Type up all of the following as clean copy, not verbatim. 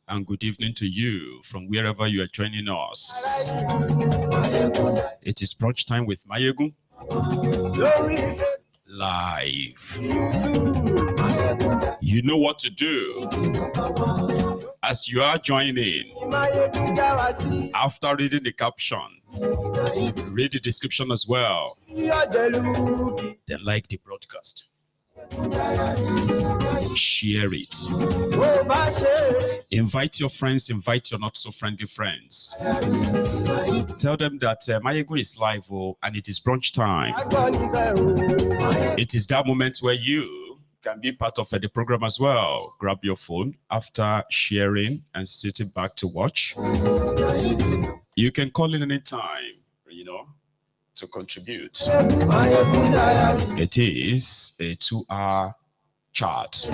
and good evening to you from wherever you are joining us. It is brunch time with Mayegun. Live. You know what to do. As you are joining, after reading the caption, read the description as well. Then like the broadcast. Share it. Invite your friends, invite your not so friendly friends. Tell them that Mayegun is live and it is brunch time. It is that moment where you can be part of the program as well. Grab your phone after sharing and sitting back to watch. You can call in anytime, to contribute. It is a 2-hour chat.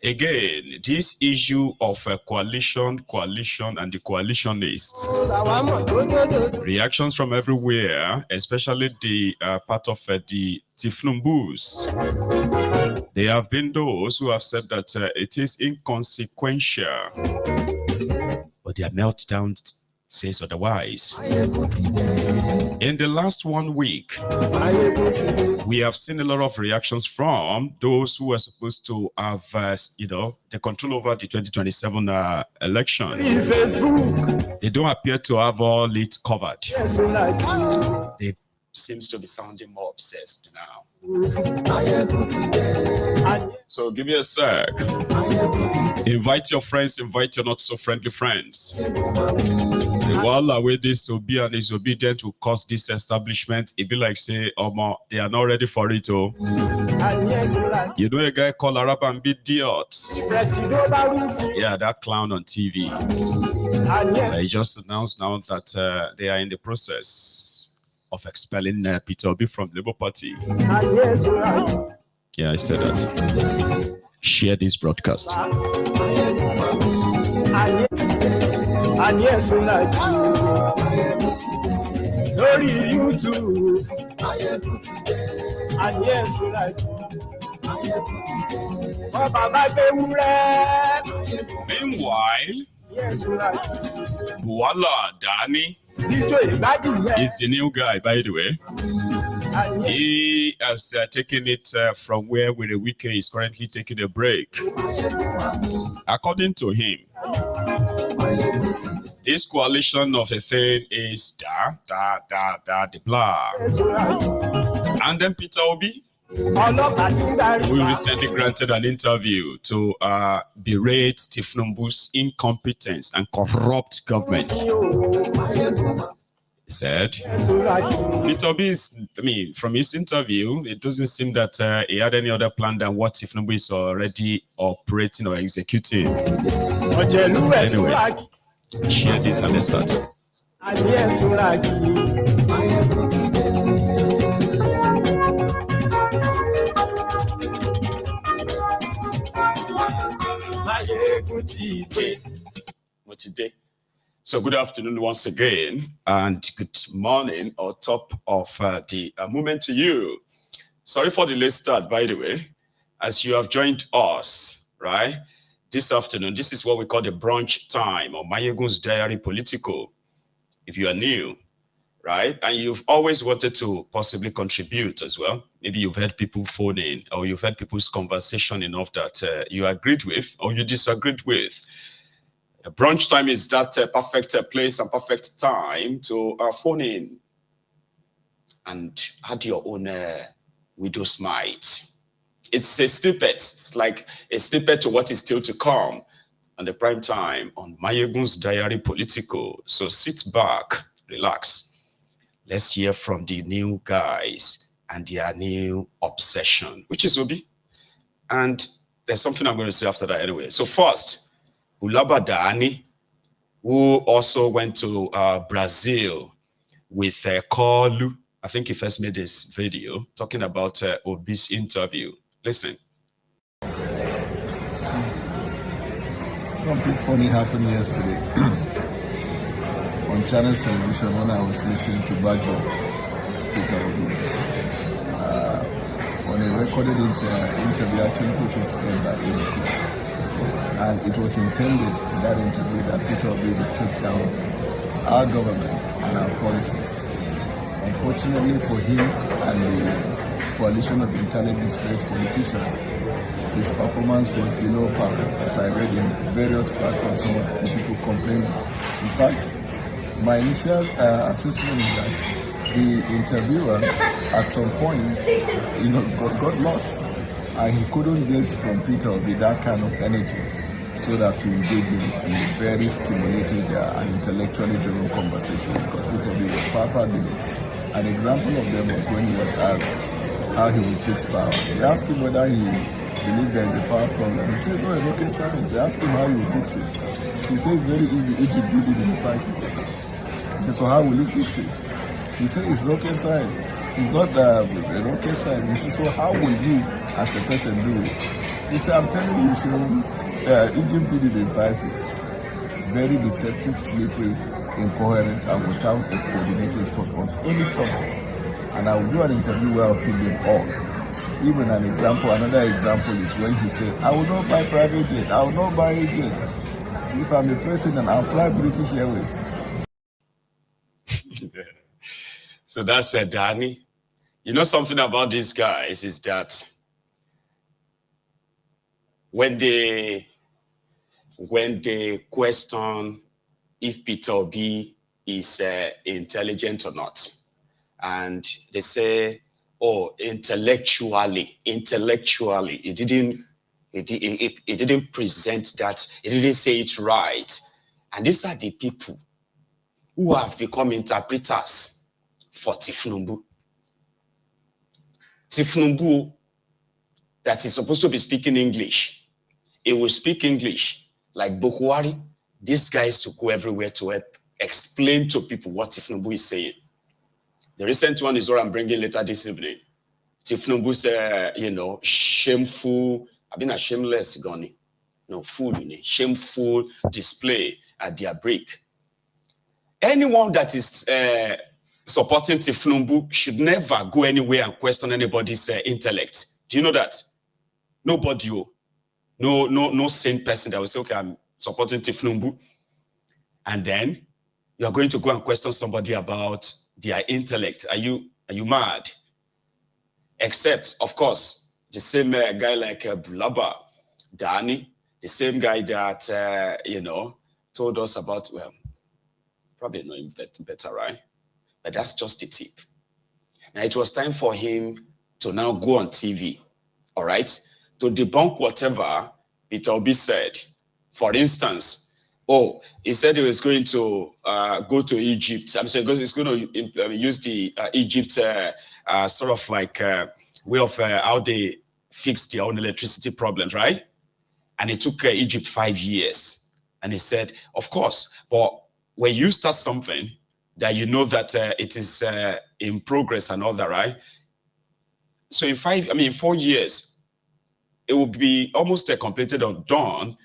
Again, this issue of a coalition, and the coalitionists. Reactions from everywhere, especially the part of the Tifnumbus. There have been those who have said that it is inconsequential. But their meltdown says otherwise. In the last 1 week, we have seen a lot of reactions from those who are supposed to have, the control over the 2027 election. They don't appear to have all it covered. They seems to be sounding more obsessed now. So give me a sec. Invite your friends, invite your not so friendly friends. The Bwala where this Obi and is obedient will cause this establishment. It be like say, they are not ready for it. Oh. You know a guy called Arab and Idiot. Yeah, that clown on TV. He just announced now that they are in the process of expelling Peter Obi from Labour Party. Yeah, I said that. Share this broadcast. And yes, you like YouTube. And yes, you like meanwhile, yes, you like Bwala Danny is the new guy, by the way. He has taken it from where Willie Wike is currently taking a break. According to him, this coalition of a thing is the blah. And then Peter Obi, who recently granted an interview to berate Tifnumbu's incompetence and corrupt government. He said, Peter Obi from his interview, it doesn't seem that he had any other plan than what Tifnumbu is already operating or executing. Anyway, share this and let's start. So good afternoon once again, and good morning or top of the moment to you. Sorry for the late start, by the way, as you have joined us, right? This afternoon, this is what we call the brunch time or Mayegun's Diary Political. If you are new, right? And you've always wanted to possibly contribute as well. Maybe you've heard people phone in or you've heard people's conversation enough that you agreed with or you disagreed with. The brunch time is that perfect place and perfect time to phone in and add your own widow's mite. It's a snippet. It's like a snippet to what is still to come on the prime time on Mayegun's Diary Political. So sit back, relax. Let's hear from the new guys and their new obsession, which is Obi. And there's something I'm going to say after that anyway. So first, Ulabadani, who also went to Brazil with Kolu. I think he first made this video talking about Obi's interview. Listen. Something funny happened yesterday on Channel Television when I was listening to Bajo Peter Obi. On a recorded interview, actually, which was aired by ABP. And it was intended in that interview that Peter Obi would take down our government and our policies. Unfortunately for him and the coalition of intelligence-based politicians, his performance was below par, as I read in various platforms. Some of the people complained. In fact, my initial assessment is that the interviewer, at some point, got lost, and he couldn't get from Peter Obi that kind of energy, so that to engage in a very stimulated and intellectually driven conversation, because Peter Obi was far below. An example of them was when he was asked how he would fix power. They asked him whether he believed there is a power problem. He said, no, it's rocket science. They asked him how he would fix it. He said, it's very easy. Egypt did it in 5 years. He said, so how will you fix it? He said, it's rocket science. It's not a rocket science. He said, so how will you, as the person, do it? He said, I'm telling you, so Egypt did it in 5 years. Very deceptive, slippery, incoherent, and without a coordinated thought on any subject. And I will do an interview where I'll put them all. Even another example is when he said, I will not buy private jet, I will not buy a jet. If I'm the president, I'll fly British Airways. So that's Danny. You know something about these guys is that when they question if Peter Obi is intelligent or not, and they say, oh, intellectually, it didn't present that, it didn't say it right. And these are the people who have become interpreters for Tifnumbu. Tifnumbu, that is supposed to be speaking English, it will speak English like Bokwari. These guys to go everywhere to help explain to people what Tifnumbu is saying. The recent one is what I'm bringing later this evening. Tifnumbu said, shameful, I've been a shameless goni. No, fool, shameful display at their break. Anyone that is supporting Tifnumbu should never go anywhere and question anybody's intellect. Do you know that? Nobody, no sane person that will say, okay, I'm supporting Tifnumbu. And then you are going to go and question somebody about their intellect. Are you mad? Except, of course, the same guy like Bwala, Danny, the same guy that, told us about, well, probably know him better, right? But that's just the tip. Now, it was time for him to now go on TV, all right, to debunk whatever Peter Obi said. For instance, he said he was going to go to Egypt. I'm saying he's going to use the Egypt sort of like way of how they fix their own electricity problems, right? And it took Egypt 5 years. And he said, of course, but when you start something that you know that it is in progress and all that, right? So in 4 years, it will be almost completed or done.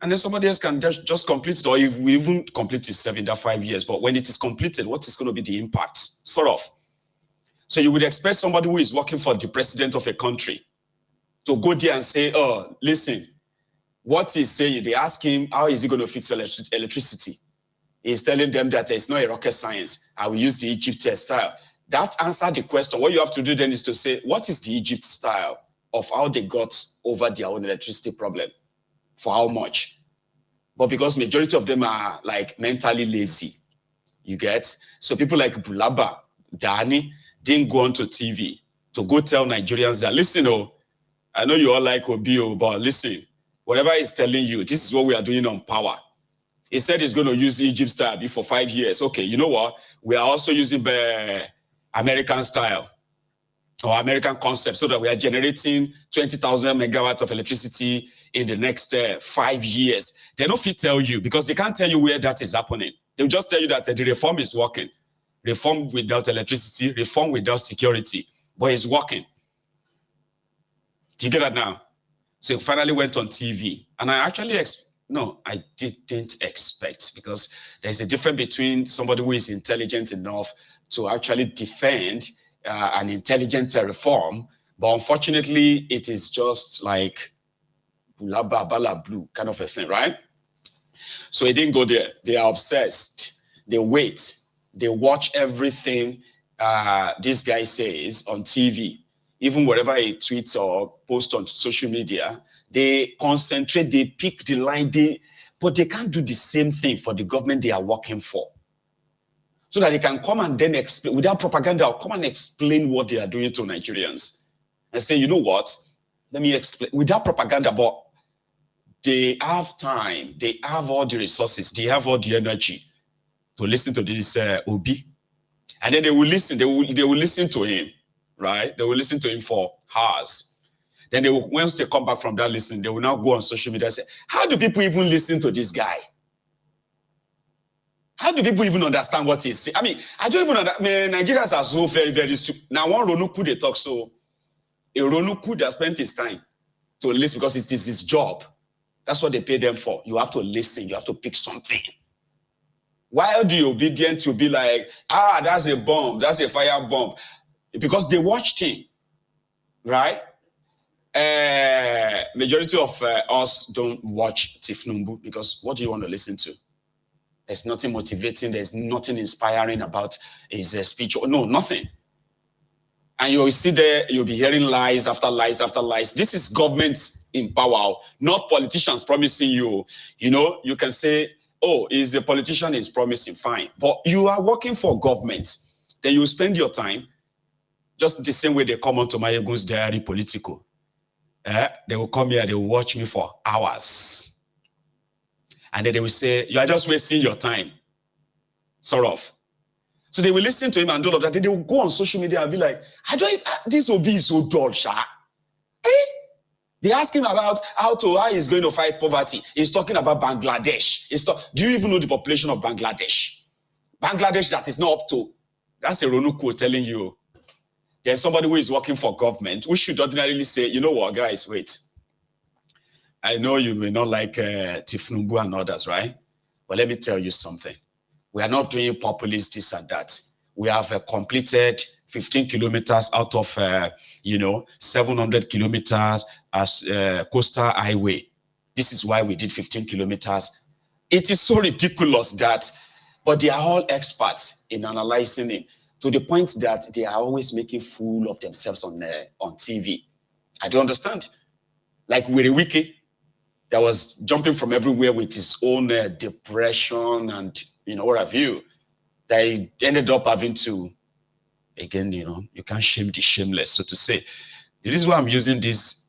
And then somebody else can just complete it, or we even complete itself in that 5 years. But when it is completed, what is going to be the impact? Sort of. So you would expect somebody who is working for the president of a country to go there and say, oh, listen, what he's saying, they ask him, how is he going to fix electricity? He's telling them that it's not a rocket science. I will use the Egypt style. That answered the question. What you have to do then is to say, what is the Egypt style of how they got over their own electricity problem? For how much? But because majority of them are like mentally lazy, you get? So people like Bwala, Danny, didn't go onto TV to go tell Nigerians that, listen, I know you all like Obi, but listen, whatever he's telling you, this is what we are doing on power. He said he's going to use Egypt style for 5 years. Okay, you know what? We are also using the American style or American concept so that we are generating 20,000 megawatts of electricity in the next 5 years. They don't fit tell you because they can't tell you where that is happening. They'll just tell you that the reform is working. Reform without electricity, reform without security, but it's working. Do you get that now? So it finally went on TV. And I actually, I didn't expect, because there's a difference between somebody who is intelligent enough to actually defend an intelligent reform. But unfortunately, it is just like Bwala blue kind of a thing, right? So he didn't go there. They are obsessed. They wait. They watch everything this guy says on TV. Even wherever he tweets or posts on social media, they concentrate, they pick the line, but they can't do the same thing for the government they are working for. So that they can come and then explain, without propaganda, or come and explain what they are doing to Nigerians. And say, you know what? Let me explain. Without propaganda, but they have time, they have all the resources, they have all the energy to listen to this Obi. And then they will listen, they will listen to him, right? They will listen to him for hours. Then once they come back from that listening, they will now go on social media and say, how do people even listen to this guy? How do people even understand what he's saying? I mean, I don't even understand. Nigerians are so very, very stupid. Now, one Ronuku, they talk so. A Ronuku that spent his time to listen because it is his job. That's what they pay them for. You have to listen. You have to pick something. Why are you obedient to be like, that's a bomb. That's a fire bomb? Because they watched him, right? Majority of us don't watch Tifnumbu because what do you want to listen to? There's nothing motivating. There's nothing inspiring about his speech. No, nothing. And you'll see there, you'll be hearing lies after lies after lies. This is government in power, not politicians promising you. You know, you can say, oh, is a politician is promising, fine. But you are working for government. Then you spend your time just the same way they come onto my Egun's Diary Political. They will come here, they will watch me for hours. And then they will say, you are just wasting your time. Sort of. So they will listen to him and all of that. Then they will go on social media and be like, this will be so dull, Sha. They ask him about how he's going to fight poverty. He's talking about Bangladesh. Do you even know the population of Bangladesh? Bangladesh that is not up to. That's a Ronuku telling you. There's somebody who is working for government who should ordinarily say, you know what, guys, wait. I know you may not like Tifnumbu and others, right? But let me tell you something. We are not doing populist this and that. We have completed 15 kilometers out of, 700 kilometers as coastal highway. This is why we did 15 kilometers. It is so ridiculous that, but they are all experts in analyzing it to the point that they are always making fool of themselves on TV. I don't understand. Like Wiki, that was jumping from everywhere with his own depression and, what have you, that he ended up having to, again, you can't shame the shameless, so to say. This is why I'm using this,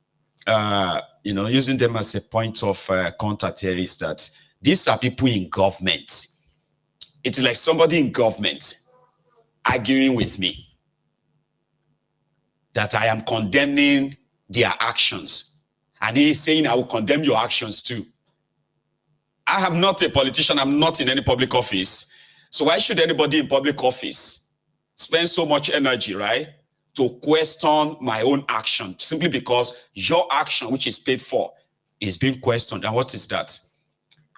using them as a point of contact here is that these are people in government. It is like somebody in government arguing with me that I am condemning their actions. And he is saying, I will condemn your actions too. I am not a politician. I'm not in any public office. So why should anybody in public office spend so much energy, right, to question my own action simply because your action, which is paid for, is being questioned? And what is that?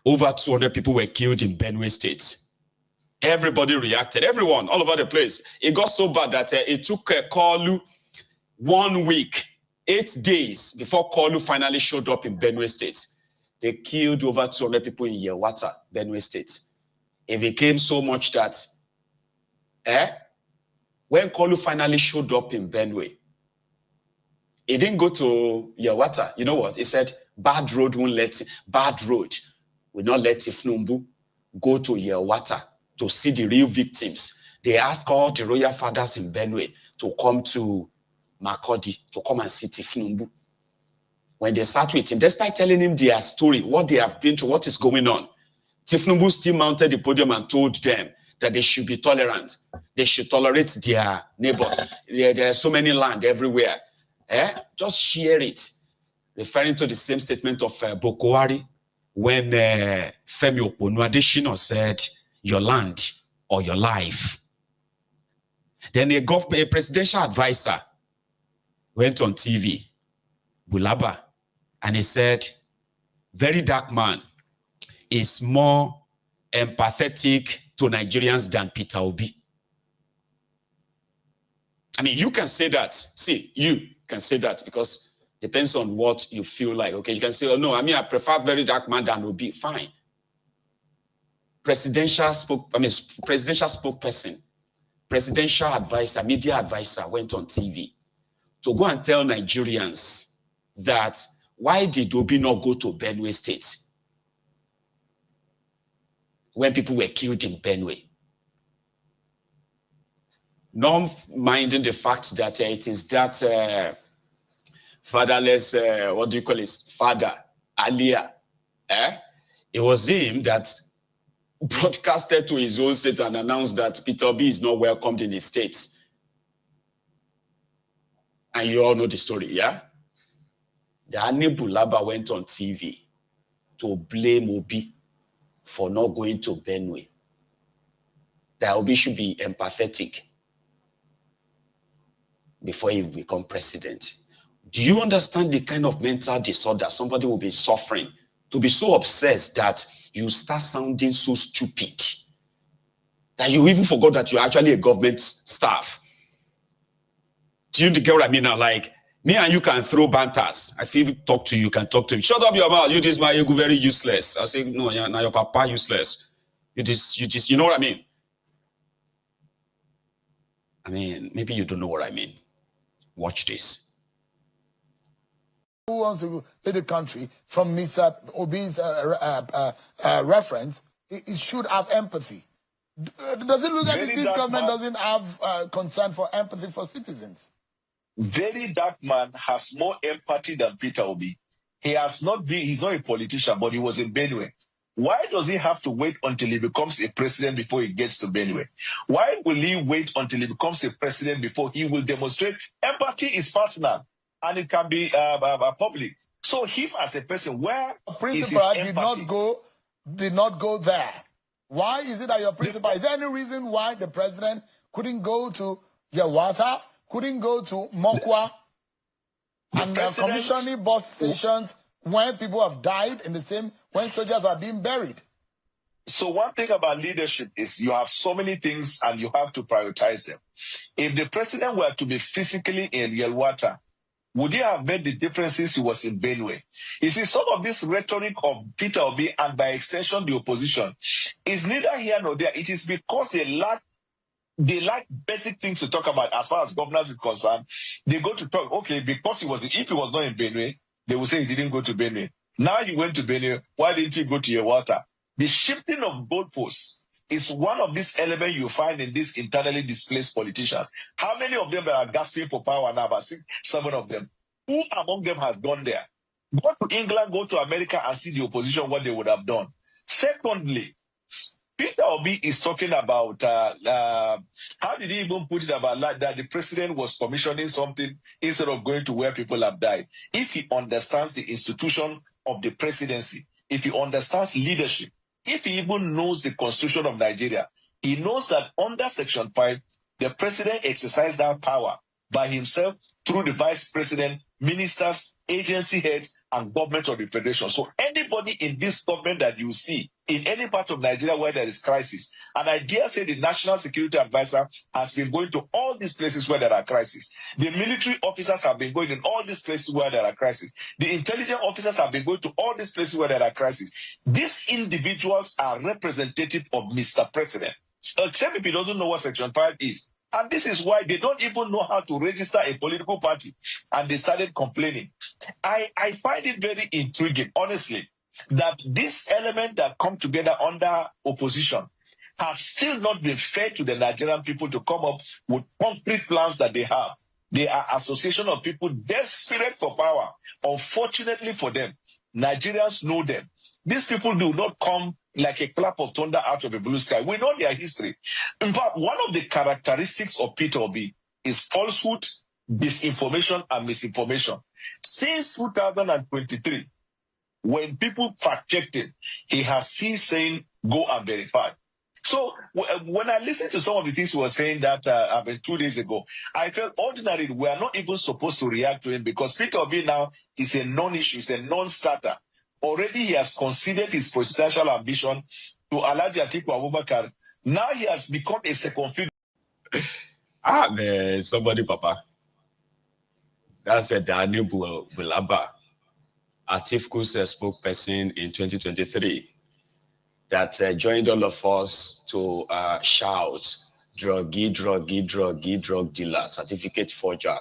Over 200 people were killed in Benue State. Everybody reacted. Everyone, all over the place. It got so bad that it took Kolu 1 week, 8 days before Kolu finally showed up in Benue State. They killed over 200 people in Yewata, Benue State. It became so much that when Kolu finally showed up in Benue, he didn't go to Yewata. You know what? He said, bad road will not let Tifnumbu go to Yewata to see the real victims. They asked all the royal fathers in Benue to come to Makodi, to come and see Tifnumbu. When they sat with him, despite telling him their story, what they have been through, what is going on, Tifnumbu still mounted the podium and told them that they should be tolerant. They should tolerate their neighbors. There are so many land everywhere. Just share it. Referring to the same statement of Bokwari when Femi Oponu-Adeshina said, your land or your life. Then a presidential advisor went on TV, Bulaba, and he said, VeryDarkMan is more empathetic to Nigerians than Peter Obi. I mean, you can say that. See, you can say that because Depends on what you feel like. Okay, you can say, oh no, I mean, I prefer VeryDarkMan than Obi. Fine. Presidential spokesperson, presidential advisor, media advisor went on TV to go and tell Nigerians that why did Obi not go to Benue State when people were killed in Benue? Not minding the fact that it is that fatherless, what do you call his father, Alia. It was him that broadcasted to his own state and announced that Peter Obi is not welcomed in his state. And you all know the story, yeah? The Bwala went on TV to blame Obi for not going to Benue. That Obi should be empathetic before he become president. Do you understand the kind of mental disorder somebody will be suffering to be so obsessed that you start sounding so stupid that you even forgot that you're actually a government staff? Do you get what I mean now? Like, me and you can throw banters. I feel talk to you, you can talk to me. Shut up your mouth. You this my ego very useless. I say, no, yeah, now your papa useless. You know what I mean? I mean, maybe you don't know what I mean. Watch this. Who wants to lead the country from Mr. Obi's reference, it should have empathy. Does it look like this government doesn't have concern for empathy for citizens? VeryDarkMan has more empathy than Peter Obi. He's not a politician, but he was in Benue. Why does he have to wait until he becomes a president before he gets to Benue? Why will he wait until he becomes a president before he will demonstrate? Empathy is personal, and it can be public. So him as a person, where principal did not go there. Why is it that your principal? Is there any reason why the president couldn't go to Yawata, couldn't go to Mokwa, and commissioning bus stations when people have died in the same, when soldiers are being buried? So one thing about leadership is you have so many things and you have to prioritize them. If the president were to be physically in Yelwata, would he have made the difference since he was in Benue? You see, some of this rhetoric of Peter Obi and by extension the opposition is neither here nor there. It is because they lack basic things to talk about as far as governance is concerned. They go to talk, okay, because if he was not in Benue, they will say he didn't go to Benue. Now you went to Benue, why didn't you go to Yelwata? The shifting of goalposts is one of these elements you find in these internally displaced politicians. How many of them are gasping for power now? About 6, 7 of them. Who among them has gone there? Go to England, go to America and see the opposition, what they would have done. Secondly, Peter Obi is talking about, how did he even put it about that the president was commissioning something instead of going to where people have died? If he understands the institution of the presidency, if he understands leadership, if he even knows the constitution of Nigeria, he knows that under Section 5, the president exercised that power by himself through the vice president, ministers, agency heads, and government of the federation. So anybody in this government that you see in any part of Nigeria where there is crisis, and I dare say the National Security Advisor has been going to all these places where there are crises. The military officers have been going in all these places where there are crises. The intelligence officers have been going to all these places where there are crises. These individuals are representative of Mr. President, except if he doesn't know what Section 5 is. And this is why they don't even know how to register a political party. And they started complaining. I find it very intriguing, honestly, that this element that come together under opposition have still not been fair to the Nigerian people to come up with concrete plans that they have. They are association of people desperate for power. Unfortunately for them, Nigerians know them. These people do not come like a clap of thunder out of a blue sky. We know their history. In fact, one of the characteristics of Peter Obi is falsehood, disinformation, and misinformation. Since 2023, when people fact-checked him, he has ceased saying, go and verify. So when I listened to some of the things he was saying that 2 days ago, I felt ordinarily we are not even supposed to react to him because Peter Obi now is a non-issue, is a non-starter. Already he has considered his presidential ambition to Alhaji Atiku Abubakar. Now he has become a second fiddle. Man, somebody, Papa. That's a Daniel Bulaba, Atifu's spokesperson in 2023, that joined all of us to shout, drug dealer, certificate forger,